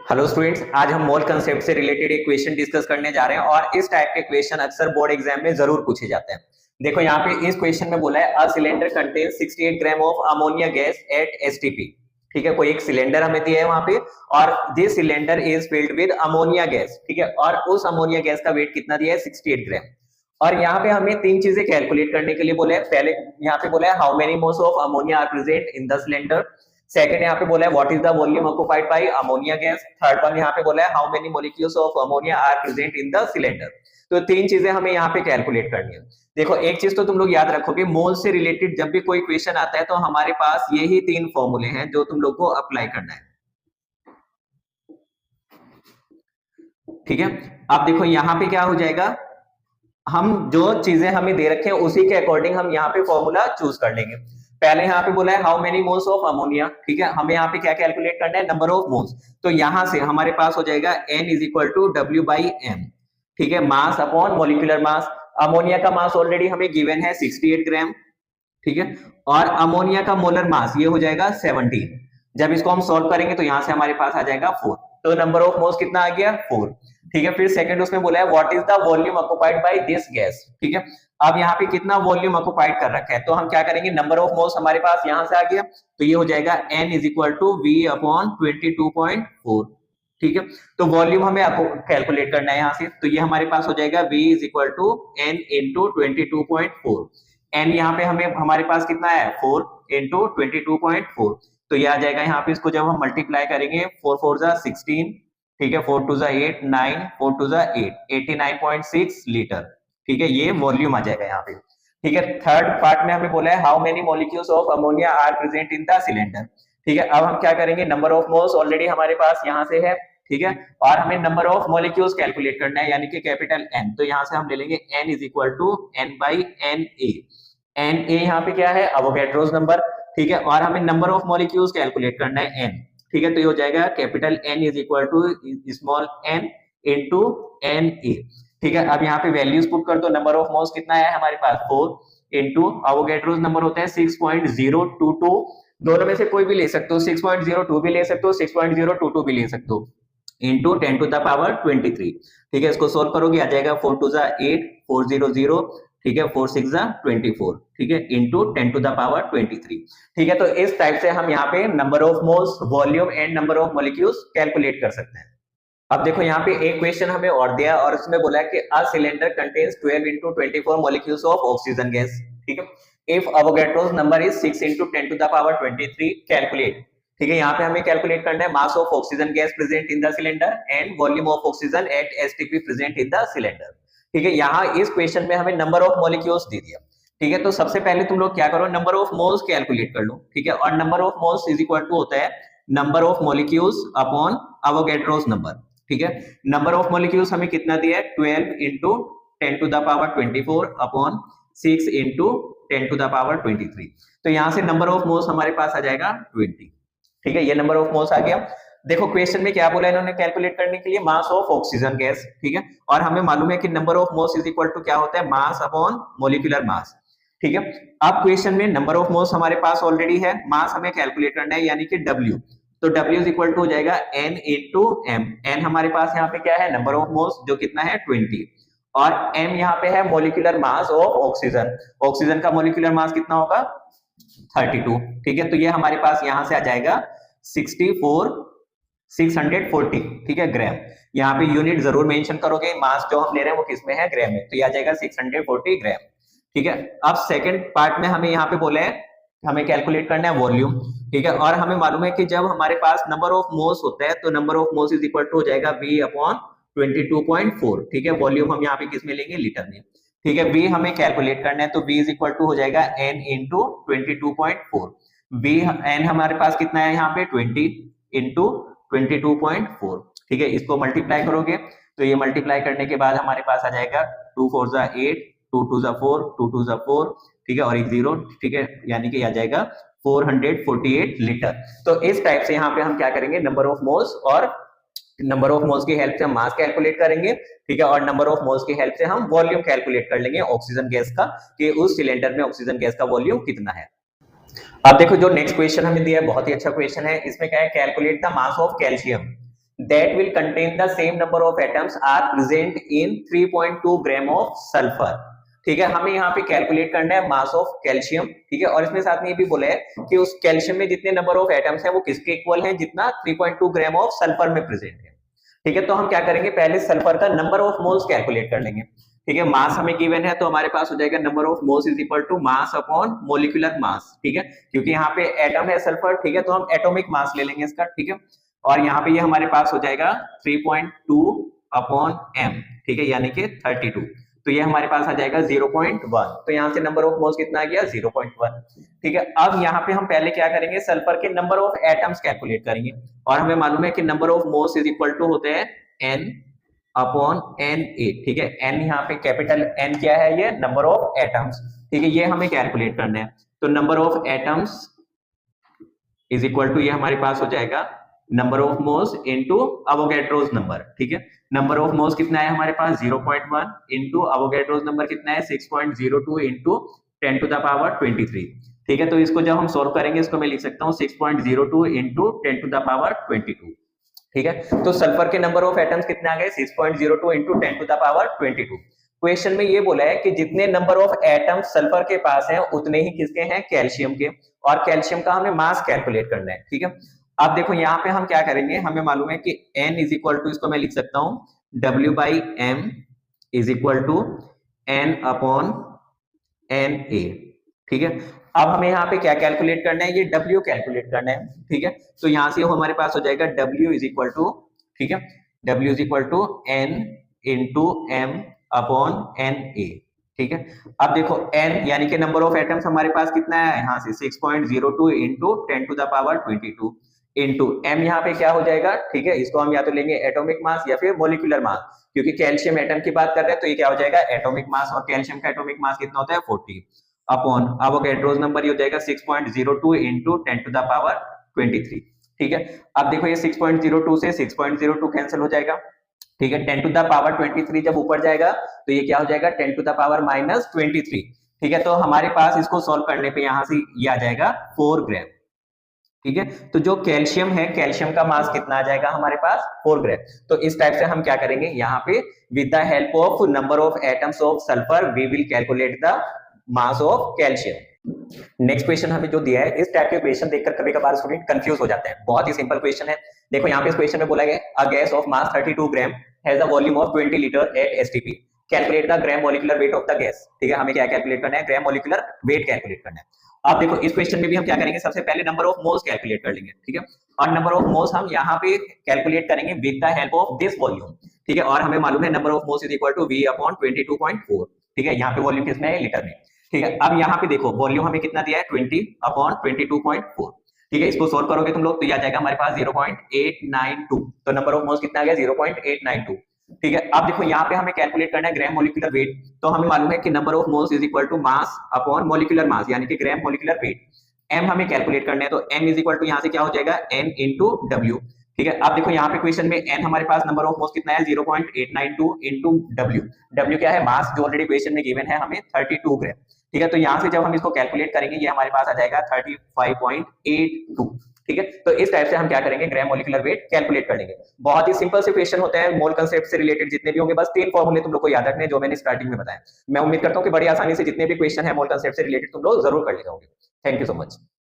Hello students, आज हम मोल concept से रिलेटेड एक क्वेश्चन डिस्कस करने जा रहे हैं और इस टाइप के क्वेश्चन अक्सर बोर्ड एग्जाम में जरूर पूछे जाते हैं। देखो यहाँ पे इस क्वेश्चन में बोला है अ cylinder contains 68 gram of ammonia gas at STP. ठीक है, कोई एक सिलेंडर हमें दिया है वहां पे और this cylinder is filled with ammonia gas. ठीक है, और उस अमोनिया गैस का वेट कितना दिया है 68 ग्राम। और यहाँ पे हमें तीन चीजें कैलकुलेट करने के लिए बोले हैं। पहले यहाँ पे बोला है how many moles of ammonia are present in the cylinder. Second यहाँ पे बोला है what is the volume occupied by ammonia gas. Third one यहाँ पे बोला है how many molecules of ammonia are present in the cylinder. तो तीन चीजें हमें यहाँ पे कैलकुलेट करनी है। देखो एक चीज तो तुम लोग याद रखोगे, मोल से रिलेटेड जब भी कोई क्वेश्चन आता है तो हमारे पास यही तीन फॉर्मूले हैं जो तुम लोग को अप्लाई करना है। ठीक है, अब देखो यहाँ पे क्या हो जाएगा, हम जो चीजें हमें दे रखे हैं उसी के अकॉर्डिंग हम यहाँ पे फॉर्मूला चूज कर लेंगे। पहले यहाँ पे बोला है how many moles of ammonia. ठीक है, हमें यहाँ पे क्या कैलकुलेट करना है, नंबर ऑफ मोल्स। तो यहाँ से हमारे पास हो जाएगा n is equal to W by M. ठीक है, mass upon molecular mass. Ammonia का मास ऑलरेडी हमें गिवन है 68 ग्राम। ठीक है, और अमोनिया का मोलर मास ये हो जाएगा 17। जब इसको हम सॉल्व करेंगे तो यहाँ से हमारे पास आ जाएगा 4। तो नंबर ऑफ मोल्स कितना आ गया 4। ठीक है, फिर सेकंड उसमें बोला है what is the volume occupied by this gas. ठीक है, अब यहाँ पे कितना वॉल्यूम ऑक्युपाइड कर रखा है तो हम क्या करेंगे, नंबर ऑफ मोल्स हमारे पास यहाँ से आ गया तो ये हो जाएगा n is equal to V upon 22.4। ठीक है, तो वॉल्यूम हमें कैलकुलेट करना है यहाँ से, तो ये हमारे पास हो जाएगा v is equal to n into 22.4। n यहाँ पे हमें हमारे पास कितना है 4 इंटू 22.4। तो ये आ जाएगा यहाँ पे, इसको जब हम मल्टीप्लाई करेंगे 4 4 जा 16। ठीक है, 4 2 जा 8 9 4 2 जा 8 89.6 लीटर। ठीक है, ये वॉल्यूम आ जाएगा यहाँ पे। ठीक है, थर्ड पार्ट में हमें बोला है how many molecules of ammonia are present in the cylinder. ठीक है, अब हम क्या करेंगे, नंबर ऑफ मोल्स ऑलरेडी हमारे पास यहाँ से है। ठीक है, और हमें नंबर ऑफ मॉलिक्यूल्स कैलकुलेट करना है यानी कि कैपिटल N। तो यहाँ से हम ले लेंगे N is equal to N by N A. N A यहाँ पे क्या है, अवोगैड्रोस नंबर। ठीक है, और हमें नंबर ऑफ मॉलिक्यूल्स कैलकुलेट करना है N। ठीक है, तो ये हो जाएगा capital N is equal to small n into N A. ठीक है, अब यहाँ पे वैल्यूज पुट कर दो, नंबर ऑफ मोल्स कितना है हमारे पास 4 इंटू अवोगैड्रोस नंबर होता है 6.022। दोनों में से कोई भी ले सकते हो, 6.02 भी ले सकते हो, 6.022 भी ले सकते हो, इंटू 10 टू द पावर 23। ठीक है, इसको सोल्व करोगे आ जाएगा 4 2 जा 8 400। ठीक है, 4 6 जा 24। ठीक है, इंटू 10 टू द पावर 23। ठीक है, तो इस टाइप से हम यहाँ पे number of moles, volume and number of molecules calculate कर सकते हैं। अब देखो यहाँ पे एक क्वेश्चन हमें और दिया और उसमें बोला है कि a cylinder contains 12 into 24 molecules of oxygen gas। ठीक है, if Avogadro's number is 6 into 10 to the power 23 calculate. ठीक है, यहाँ पे हमें कैलकुलेट करना है mass of oxygen gas present in the cylinder and volume of oxygen at STP present in the cylinder. ठीक है, यहाँ इस क्वेश्चन में हमें नंबर ऑफ मॉलिक्यूल्स दे दिया। ठीक है, तो सबसे पहले तुम लोग क्या करो, नंबर ऑफ मोल्स कैलकुलेट कर लो। ठीक है, और number of moles is equal to होता है number of molecules upon Avogadro's number. ठीक है, नंबर ऑफ मॉलिक्यूल्स हमें कितना दिया है 12 into 10 to the power 24 upon 6 into 10 to the power 23। तो यहाँ से नंबर ऑफ मोल्स हमारे पास आ जाएगा 20। ठीक है, ये नंबर ऑफ मोल्स आ गया। देखो क्वेश्चन में क्या बोला इन्होंने कैलकुलेट करने के लिए, मास ऑफ ऑक्सीजन गैस। ठीक है, और हमें मालूम है कि number of moles is equal to क्या होता है, मास अपॉन मॉलिक्यूलर मास। ठीक है, अब क्वेश्चन में नंबर ऑफ मोल्स हमारे पास ऑलरेडी है, मास हमें कैलकुलेट करना है यानी कि W। तो W इज इक्वल टू हो जाएगा N इंटू M। N हमारे पास यहाँ पे क्या है, नंबर ऑफ मोल्स जो कितना है 20, और M यहाँ पे है molecular mass of oxygen. Oxygen का मॉलिक्यूलर मास कितना होगा 32। ठीक है, तो ये हमारे पास यहाँ से आ जाएगा 640। ठीक है, ग्राम। यहाँ पे यूनिट जरूर मेंशन करोगे, मास जो हम ले रहे हैं वो किसमें है, ग्राम में, तो ये आ जाएगा 640 ग्राम। ठीक है, अब सेकंड पार्ट में हमें यहाँ पे बोले हैं हमें कैलकुलेट करना है वॉल्यूम। ठीक है, और हमें मालूम है कि जब हमारे पास नंबर ऑफ मोल्स होता है तो number of moles is equal to हो जाएगा V अपॉन 22.4। ठीक है, वॉल्यूम हम यहाँ पे किस में लेंगे, लीटर में। ठीक है, V हमें कैलकुलेट करना है तो V इज इक्वल टू हो जाएगा N इंटू 22.4। V N हमारे पास कितना है यहाँ पे 20 इंटू 22.4। ठीक है, इसको मल्टीप्लाई करोगे तो ये मल्टीप्लाई करने के बाद हमारे पास आ जाएगा 2 4 जा 8 2 2 जा 4 2 2 जा 4। ठीक है, और एक 0। ठीक है, यानी कि आ जाएगा 448 लीटर। तो इस टाइप से यहाँ पे हम क्या करेंगे, नंबर ऑफ मोल्स और नंबर ऑफ मोल्स की हेल्प से हम मास कैलकुलेट करेंगे। ठीक है, और नंबर ऑफ मोल्स की हेल्प से हम वॉल्यूम कैलकुलेट कर लेंगे ऑक्सीजन गैस का, कि उस सिलेंडर में ऑक्सीजन गैस का वॉल्यूम कितना है। अब देखो जो नेक्स्ट क्वेश्चन हमें दिया है बहुत ही अच्छा क्वेश्चन है। इसमें क्या है, calculate the mass of calcium. that will contain the same number of atoms are present in 3.2 gram of sulphur. ठीक है, हमें यहाँ पे कैलकुलेट करना है मास ऑफ कैल्शियम। ठीक है, और इसमें साथ में ये भी बोला है कि उस कैल्शियम में जितने नंबर ऑफ एटम्स हैं वो किसके इक्वल हैं, जितना 3.2 ग्राम ऑफ सल्फर में प्रेजेंट है। ठीक है, तो हम क्या करेंगे, पहले सल्फर का नंबर ऑफ मोल्स कैलकुलेट कर लेंगे। ठीक है, मास हमें गिवन है तो हमारे पास हो जाएगा number of moles is equal to mass upon molecular mass. ठीक है, क्योंकि यहाँ पे एटम है सल्फर। ठीक है, तो हम एटॉमिक मास ले लेंगे इसका। ठीक है, और यहाँ पे ये हमारे पास हो जाएगा 3.2 अपॉन m। ठीक है, यानी कि 32। तो ये हमारे पास आ जाएगा 0.1। तो यहाँ से नंबर ऑफ मोल्स कितना आ गया, 0.1। ठीक है, अब यहाँ पे हम पहले क्या करेंगे, सल्फर के नंबर ऑफ एटम्स कैलकुलेट करेंगे। और हमें मालूम है कि number of moles is equal to होते हैं n अपॉन Na। ठीक है, n यहाँ पे कैपिटल N क्या है, ये नंबर ऑफ एटम्स। ठीक है, ये हमें कैलकुलेट करना है। तो number of atoms is equal to ये हमारे पास हो जाएगा number of moles into Avogadro's number. ठीक है, नंबर ऑफ मोल्स कितना है हमारे पास 0.1 इनटू अवोगैड्रोस नंबर कितना है 6.02 इनटू 10 टू द पावर 23। ठीक है, तो इसको जब हम सॉल्व करेंगे इसको मैं लिख सकता हूं 6.02 इनटू 10 टू द पावर 22। ठीक है, तो सल्फर के नंबर ऑफ एटम्स कितने आ गए 6.02 into 10 to the power 22। Question में ये बोला है कि जितने नंबर ऑफ एटम्स सल्फर के पास हैं उतने ही किसके हैं, कैल्शियम के। और कैल्शियम का हमें मास कैलकुलेट करना है। ठीक है, अब देखो यहाँ पे हम क्या करेंगे, हमें मालूम है कि n इज इक्वल टू, इसको मैं लिख सकता हूं W by m is equal to n upon Na। ठीक है, अब हमें यहाँ पे क्या कैलकुलेट करना है, ये W कैलकुलेट करना है। ठीक है, तो यहाँ से हमारे पास हो जाएगा W इज इक्वल टू, ठीक है, W is equal to n into m upon Na। ठीक है, अब देखो n यानी कि नंबर ऑफ एटम्स हमारे पास कितना है, यहाँ से 6.02 into 10 to the power 22 into m यहाँ पे क्या हो जाएगा। ठीक है, इसको हम या तो लेंगे एटॉमिक मास या फिर मोलिकुलर मास, क्योंकि कैल्शियम एटम की बात कर रहे हैं तो ये क्या हो जाएगा एटॉमिक मास, और कैल्शियम का एटॉमिक मास कितना होता है 40 अपॉन अवोगैड्रोस नंबर ये हो जाएगा 6.02 इंटू 10 टू द पावर 23। ठीक है, अब देखो ये 6.02 से 6.02 कैंसिल हो जाएगा। ठीक है, 10 टू द पावर 23 जब ऊपर जाएगा तो ये क्या हो जाएगा 10 टू द पावर माइनस 23। ठीक है, तो हमारे पास इसको सॉल्व करने पे यहां से ये आ जाएगा 4 ग्राम। ठीक है, तो जो कैल्शियम है, कैल्शियम का मास कितना आ जाएगा हमारे पास 4 ग्राम। तो इस टाइप से हम क्या करेंगे, यहाँ पे with the help of number of atoms of sulphur we will calculate the mass of calcium. Next question हमें जो दिया है, इस टाइप के क्वेश्चन देखकर कभी कभार स्टूडेंट कंफ्यूज हो जाते हैं। बहुत ही सिंपल क्वेश्चन है। देखो यहाँ पे इस क्वेश्चन में बोला गया a gas of mass 32 gram has a volume of 20 litre at STP, calculate the gram molecular weight of the gas. ठीक है, हमें क्या कैलकुलेट करना है, ग्राम मॉलिक्यूलर वेट कैलकुलेट करना है। अब देखो इस क्वेश्चन में भी हम क्या करेंगे, सबसे पहले नंबर ऑफ मोल्स कैलकुलेट कर लेंगे। ठीक है, और नंबर ऑफ मोल्स हम यहाँ पे कैलकुलेट करेंगे with the help of this volume. ठीक है, और हमें मालूम है number of moles is equal to V upon 22.4। ठीक है, यहाँ पे वॉल्यूम किसमें है, लीटर में। ठीक है, अब यहाँ पे देखो वॉल्यूम हमें कितना दिया है 20 अपॉन 22.4। ठीक है, इसको सोल्व करोगे तुम लोग तो ये आ जाएगा हमारे पास 0.892। तो नंबर ऑफ मोल्स कितना आ गया 0.892। ठीक है, अब देखो यहाँ पे हमें कैलकुलेट करना है ग्राम मॉलिक्यूलर वेट। तो हमें मालूम है कि number of moles is equal to mass upon molecular mass, यानी कि ग्राम मॉलिक्यूलर वेट। m हमें कैलकुलेट करना है तो m इज इक्वल टू यहाँ से क्या हो जाएगा n इंटू w। ठीक है, अब देखो यहाँ पे क्वेश्चन में n हमारे पास नंबर ऑफ मोल्स कितना है 0.892 इंटू w क्या है मास, जो ऑलरेडी क्वेश्चन में गिवन है हमें 32 ग्राम। ठीक है, तो यहाँ से जब हम इसको कैलकुलेट करेंगे ये हमारे पास आ जाएगा 35.82। ठीक है, तो इस टाइप से हम क्या करेंगे, ग्राम मॉलिक्यूलर वेट कैलकुलेट कर लेंगे। बहुत ही सिंपल से क्वेश्चन होते हैं, मोल कंसेप्ट से रिलेटेड जितने भी होंगे, बस 3 फॉर्मूले तुम लोग को याद रखने जो मैंने स्टार्टिंग में बताया। मैं उम्मीद करता हूँ कि बड़ी आसानी से जितने भी क्वेश्चन है मोल कंसेप्ट से रिलेटेड तुम लोग जरूर कर ले जाओगे। Thank you so much.